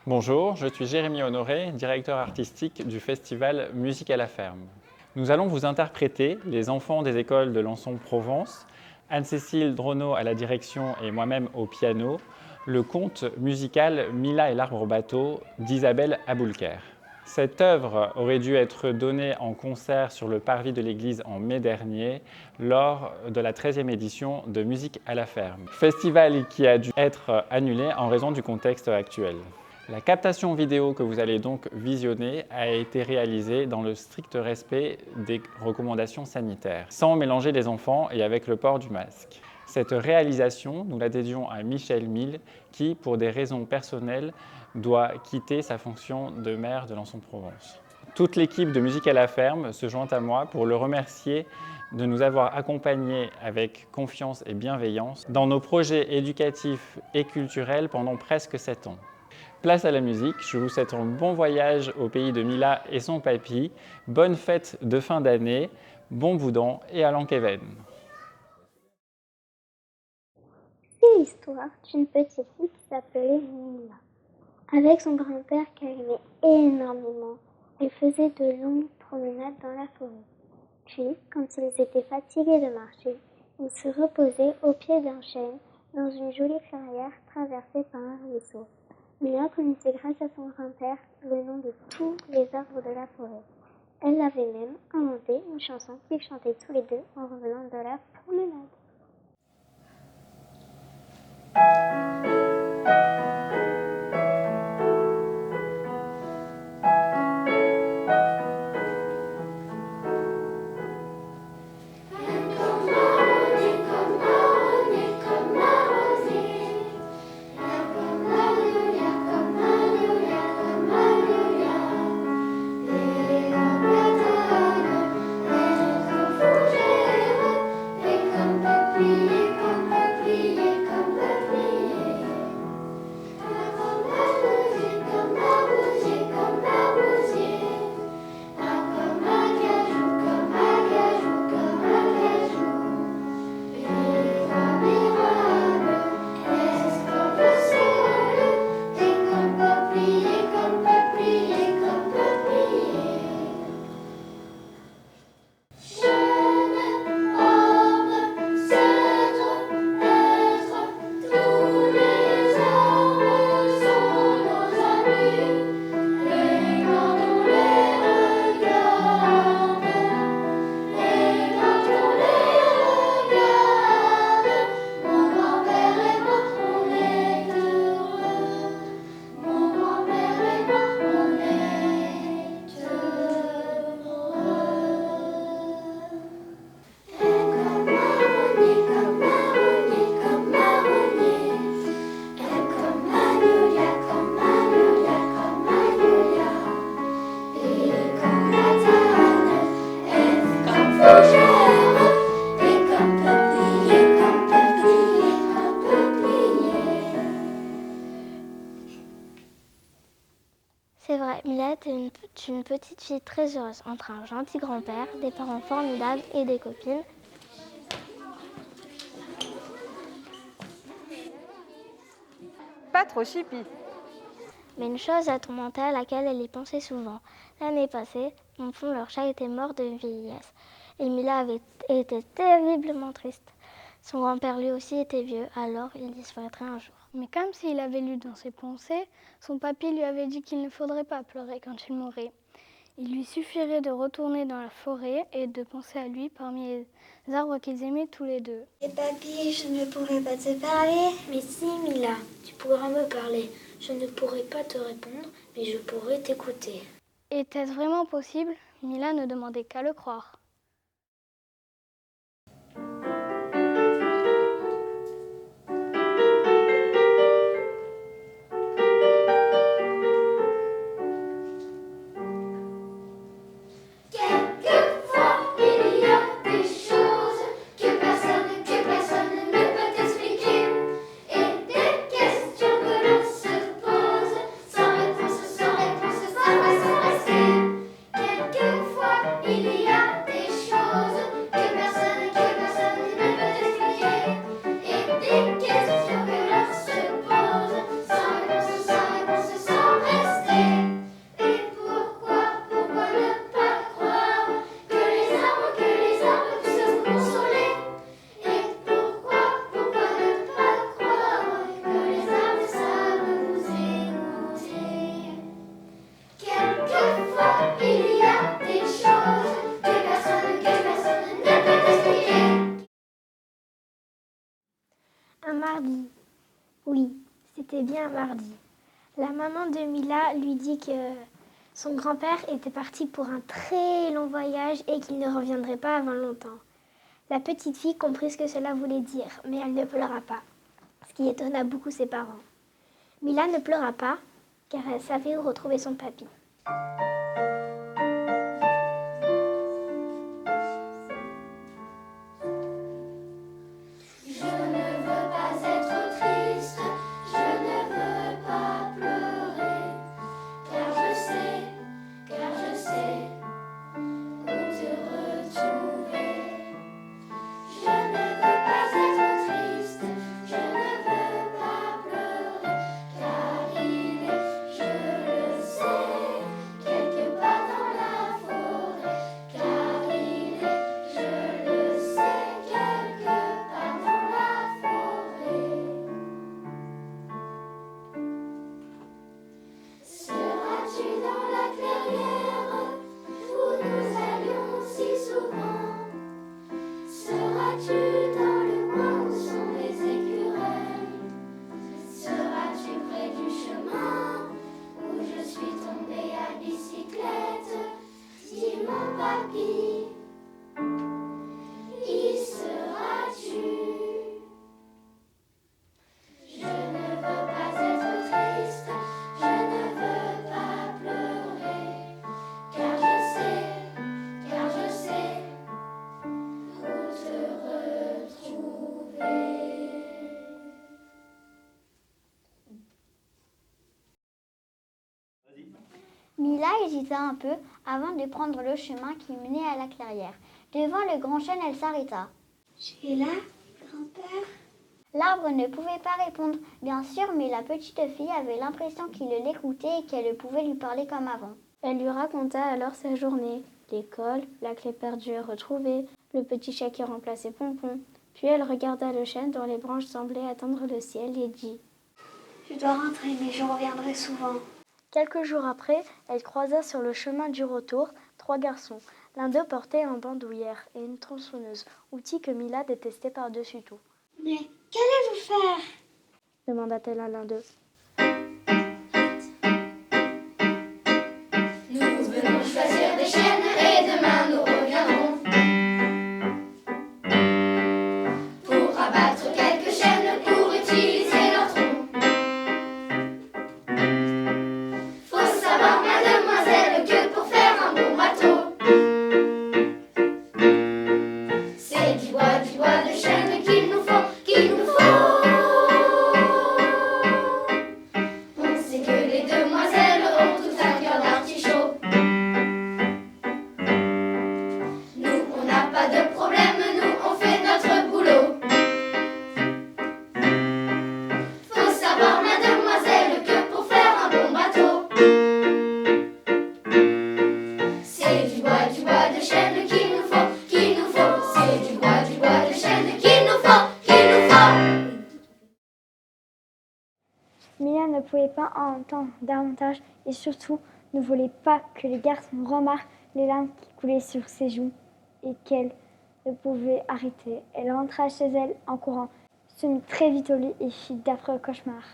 Bonjour, je suis Jérémy Honoré, directeur artistique du festival Musique à la ferme. Nous allons vous interpréter, les enfants des écoles de Lançon-Provence, Anne-Cécile Dronot à la direction et moi-même au piano, le conte musical Mila et l'arbre bateau d'Isabelle Aboulker. Cette œuvre aurait dû être donnée en concert sur le parvis de l'église en mai dernier, lors de la 13e édition de Musique à la ferme. Festival qui a dû être annulé en raison du contexte actuel. La captation vidéo que vous allez donc visionner a été réalisée dans le strict respect des recommandations sanitaires, sans mélanger les enfants et avec le port du masque. Cette réalisation, nous la dédions à Michel Mille, qui, pour des raisons personnelles, doit quitter sa fonction de maire de Lançon-Provence. Toute l'équipe de Musique à la ferme se joint à moi pour le remercier de nous avoir accompagnés avec confiance et bienveillance dans nos projets éducatifs et culturels pendant presque 7 ans. Place à la musique, je vous souhaite un bon voyage au pays de Mila et son papy, bonne fête de fin d'année, bon boudin et à l'Ankeven. C'est l'histoire d'une petite fille qui s'appelait Mila. Avec son grand-père qu'elle aimait énormément, elle faisait de longues promenades dans la forêt. Puis, quand ils étaient fatigués de marcher, ils se reposaient au pied d'un chêne dans une jolie clairière traversée par un ruisseau. Mila connaissait grâce à son grand-père le nom de tous les arbres de la forêt. Elle avait même inventé une chanson qu'ils chantaient tous les deux en revenant de la promenade. C'est vrai, Mila était une petite fille très heureuse, entre un gentil grand-père, des parents formidables et des copines. Pas trop chippie. Mais une chose la tourmentait à laquelle elle y pensait souvent. L'année passée, Bonfons, leur chat, était mort de vieillesse. Et Mila avait été terriblement triste. Son grand-père lui aussi était vieux, alors il disparaîtrait un jour. Mais comme s'il avait lu dans ses pensées, son papy lui avait dit qu'il ne faudrait pas pleurer quand il mourrait. Il lui suffirait de retourner dans la forêt et de penser à lui parmi les arbres qu'ils aimaient tous les deux. Et papy, je ne pourrais pas te parler. Mais si, Mila, tu pourras me parler. Je ne pourrai pas te répondre, mais je pourrai t'écouter. Était-ce vraiment possible? Mila ne demandait qu'à le croire. Il y a des Un mardi. Oui, c'était bien un mardi. La maman de Mila lui dit que son grand-père était parti pour un très long voyage et qu'il ne reviendrait pas avant longtemps. La petite fille comprit ce que cela voulait dire, mais elle ne pleura pas, ce qui étonna beaucoup ses parents. Mila ne pleura pas, car elle savait où retrouver son papy. Mila hésita un peu avant de prendre le chemin qui menait à la clairière. Devant le grand chêne, elle s'arrêta. « Tu es là, grand-père ?» L'arbre ne pouvait pas répondre, bien sûr, mais la petite fille avait l'impression qu'il l'écoutait et qu'elle pouvait lui parler comme avant. Elle lui raconta alors sa journée, l'école, la clé perdue et retrouvée, le petit chat qui remplaçait Pompon. Puis elle regarda le chêne dont les branches semblaient atteindre le ciel et dit « Je dois rentrer, mais je reviendrai souvent. » Quelques jours après, elle croisa sur le chemin du retour 3 garçons. L'un d'eux portait un bandoulière et une tronçonneuse, outil que Mila détestait par-dessus tout. « Mais qu'allez-vous faire ?» demanda-t-elle à l'un d'eux. Nous venons choisir des chênes et demain nous reviendrons pour abattre quelques chênes pour utiliser leur tronc. Faut savoir, mademoiselle, que pour faire un bon bateau, c'est du bois de chêne qu'il nous faut, qu'il nous faut. On sait que les demoiselles ont tout un cœur d'artichaut. Nous, on n'a pas de problème, nous, on fait notre boulot. Faut savoir, mademoiselle, que pour faire un bon bateau, c'est du bois de chêne qu'il nous faut, qu'il nous faut. C'est du bois de chêne qu'il nous faut, qu'il nous faut. Mila ne pouvait pas en entendre davantage et surtout ne voulait pas que les garçons remarquent les larmes qui coulaient sur ses joues et qu'elle ne pouvait arrêter. Elle rentra chez elle en courant, se mit très vite au lit et fit d'affreux cauchemars.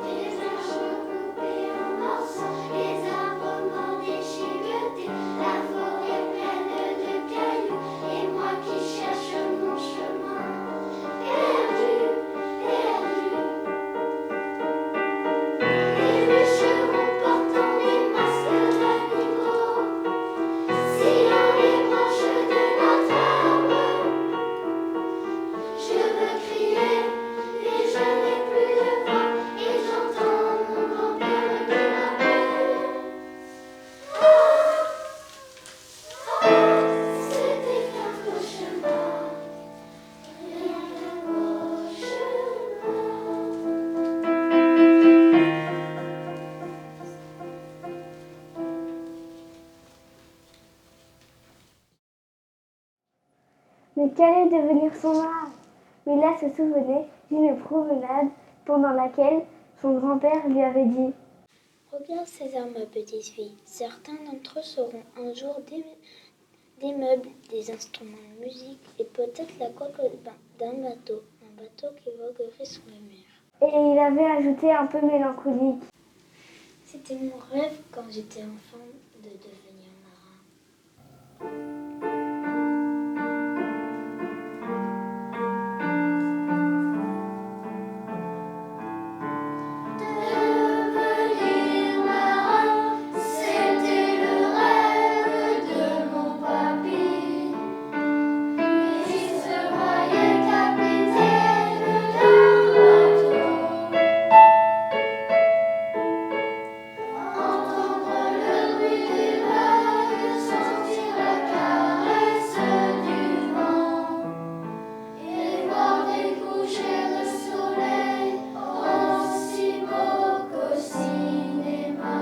Les arbres coupés en morceaux, les arbres morts déchiquetés, la forêt pleine de cailloux, et moi qui cherche mon chemin, perdu, perdu. Les bûcherons portant des masques d'animaux, sciant les branches de notre arbre. Je veux crier, mais je n'ai plus de voix, et j'entends mon grand-père qui m'appelle. Ah, c'était qu'un cauchemar, rien qu'un cauchemar. Mais qu'allait devenir son âme? Mila se souvenait d'une promenade pendant laquelle son grand-père lui avait dit « Regarde César, ma petite fille, certains d'entre eux seront un jour des meubles, des instruments de musique et peut-être la coque d'un bateau, un bateau qui voguerait sur la mer. » Et il avait ajouté un peu mélancolique. C'était mon rêve quand j'étais enfant de devenir marin. Devenir marin, c'était le rêve de mon papy. Il se voyait capitaine d'un bateau. Entendre le bruit des vagues, sentir la caresse du vent et voir découcher le soleil aussi beau qu'au cinéma.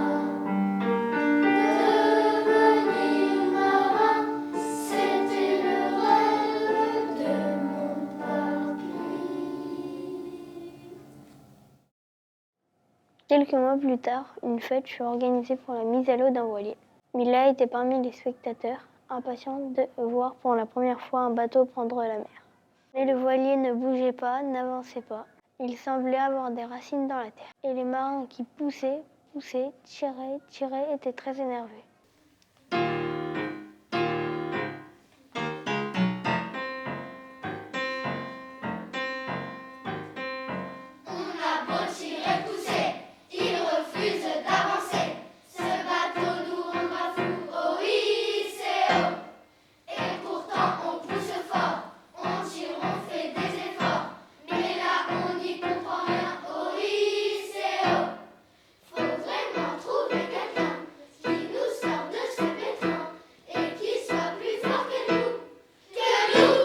Devenir marin, c'était le rêve de mon papy. Quelques mois plus tard, une fête fut organisée pour la mise à l'eau d'un voilier. Mila était parmi les spectateurs, impatiente de voir pour la première fois un bateau prendre la mer. Mais le voilier ne bougeait pas, n'avançait pas. Il semblait avoir des racines dans la terre. Et les marins qui poussaient, tiraient, étaient très énervés. On a beau tirer, pousser, il refuse d'avancer. Ce bateau nous rendra fous, oh oui, c'est oh. Et pourtant on pousse fort, on tire, on fait des efforts. Mais là on n'y comprend rien, oh oui, c'est oh. Faut vraiment trouver quelqu'un qui nous sorte de ce pétrin et qui soit plus fort que nous, que nous.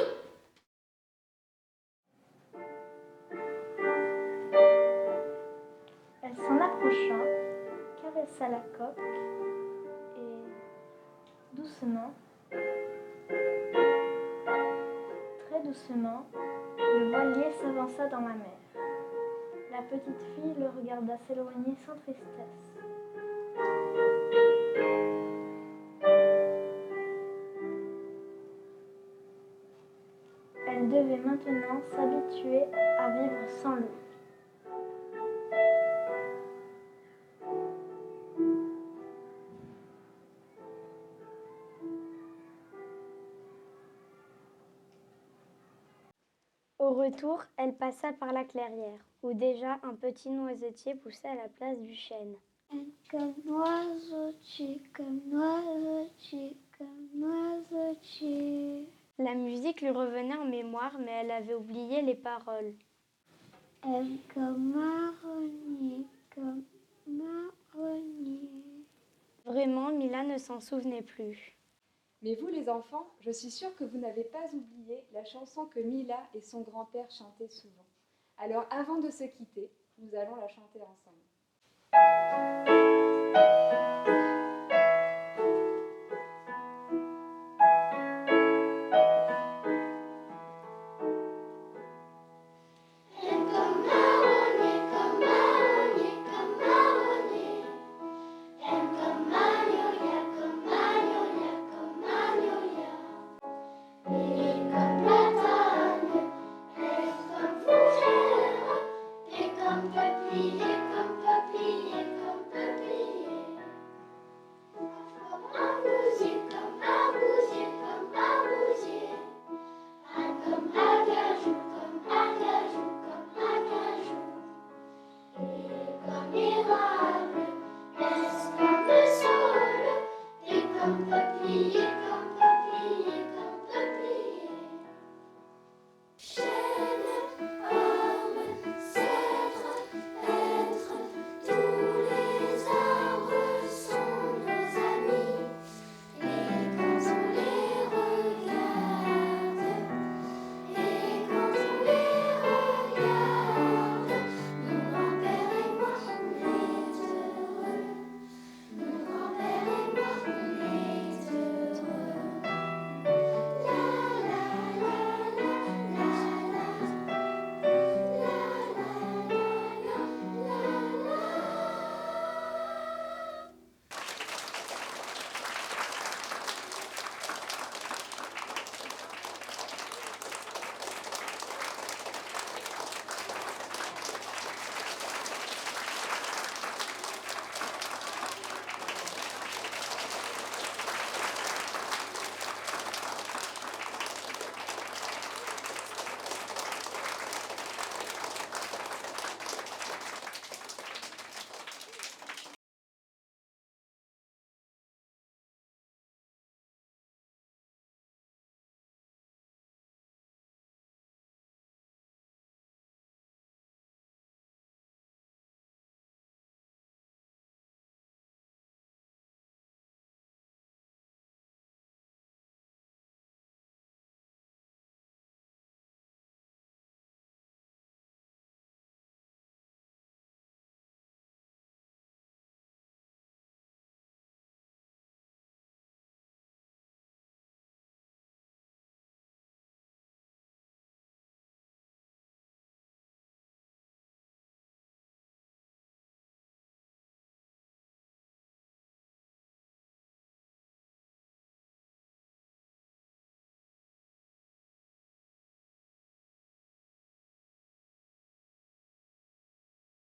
Elle s'en approcha, caressa la coque et, doucement, très doucement, le voilier s'avança dans la mer. La petite fille le regarda s'éloigner sans tristesse. Elle devait maintenant s'habituer à vivre sans l'eau. Au retour, elle passa par la clairière, où déjà un petit noisetier poussait à la place du chêne. Comme noisetier, comme noisetier, comme noisetier. La musique lui revenait en mémoire, mais elle avait oublié les paroles. Comme marronnier, comme marronnier. Vraiment, Mila ne s'en souvenait plus. Mais vous les enfants, je suis sûre que vous n'avez pas oublié la chanson que Mila et son grand-père chantaient souvent. Alors avant de se quitter, nous allons la chanter ensemble.